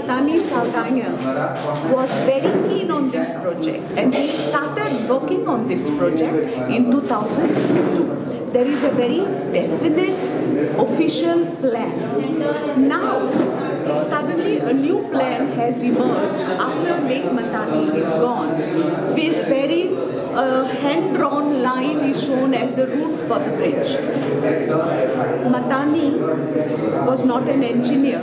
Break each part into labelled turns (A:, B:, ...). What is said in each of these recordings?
A: Matani Saltanius was very keen on this project, and he started working on this project in 2002. There is a very definite official plan. Now, suddenly a new plan has emerged after Lake Matani is gone, with very hand-drawn line is shown as the route for the bridge. Matani was not an engineer,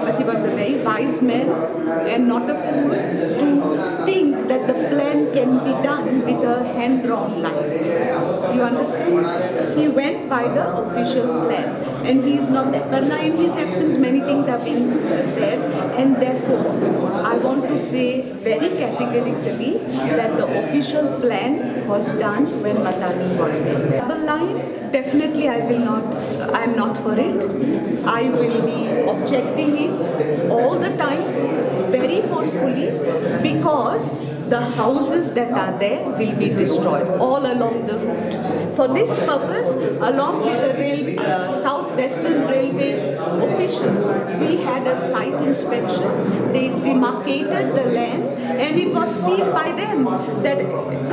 A: but he was a very wise man and not a fool to think that the plan can be done with a hand-drawn line. You understand? He went by the official plan, and he is not there. But now in his absence, many things are being said, and therefore, I want to say very categorically that the official plan was done when Matani was there. Double line, definitely I am not for it. I will be objecting it all the time, very forcefully, because the houses that are there will be destroyed all along the route. For this purpose, along with the South-Western Railway officials, we had a site inspection. They demarcated the land, and it was seen by them that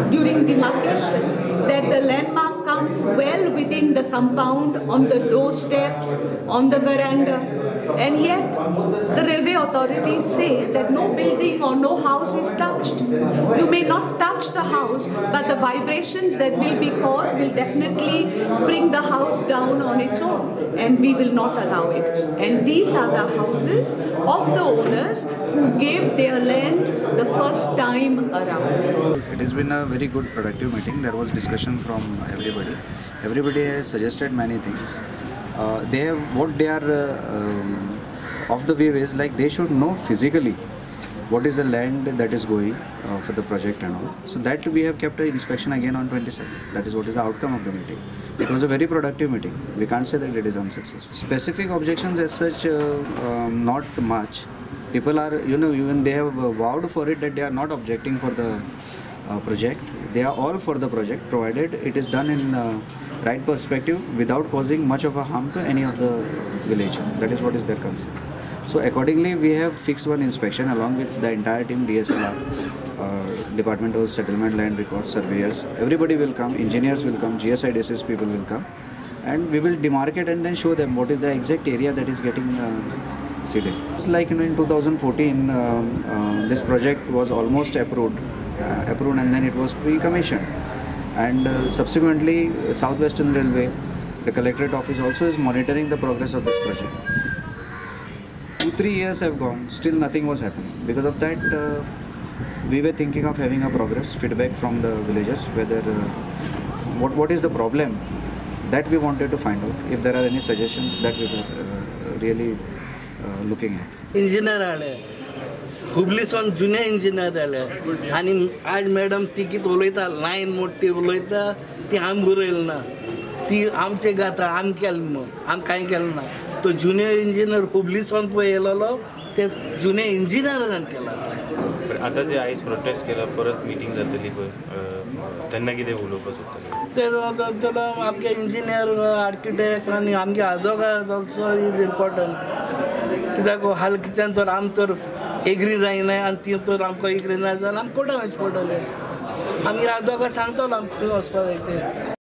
A: during demarcation that the landmark comes well within the compound, on the doorsteps, on the veranda, and yet the railway authorities say that no building or no house is touched. You may not touch the house, but the vibrations that will be caused will definitely bring the house down on its own, and we will not allow it. And these are the houses of the owners who gave their land the first time around.
B: It has been a very good productive meeting. There was discussion from everybody. Everybody has suggested many things. What they are of the view is like they should know physically what is the land that is going for the project and all. So that we have kept an inspection again on 22nd. That is what is the outcome of the meeting. It was a very productive meeting. We can't say that it is unsuccessful. Specific objections as such, not much. People are, even they have vowed for it that they are not objecting for the project. They are all for the project, provided it is done in right perspective without causing much of a harm to any of the village. That is what is their concern. So accordingly, we have fixed one inspection along with the entire team, DSLR, Department of Settlement, Land Records, surveyors. Everybody will come, engineers will come, GSIDSS people will come, and we will demarcate and then show them what is the exact area that is getting seeded. It's like in 2014, this project was almost approved, and then it was pre-commissioned. And subsequently, South-Western Railway, the Collectorate Office also is monitoring the progress of this project. 2-3 years have gone, still nothing was happening. Because of that, we were thinking of having a progress feedback from the villagers, whether what is the problem that we wanted to find out. If there are any suggestions that we were really looking at.
C: Engineer हुबलीसून जुने engineer आले आणि आज madam ती किती उलयता line मोठी उलयता ती आम गुरयल ना ती आमचे गाता आम केलं मग आम काय केलं ना तो जुने इंजिनियर हुबलीसून पळयलेलो ते जुने इंजिनियरान केला
D: आता जे आयज प्रोटेस्ट केला परत मीटिंग जातली पळय त्यांना कितें उलोवपाक सोदता
C: ते आमगे इंजिनियर आर्किटेक्ट आणि आमगे आदोगा ऑल्सो इज इम्पॉर्टंट कित्याक हाल कित्यान तर आम तर एग्री जायना आनी ती तर आमकां एग्री ना जाल्यार आमी कोर्टान वचचें पडटलें आमी ह्या दोगां सांगतलो आमकां खंय वचपाक जाय तें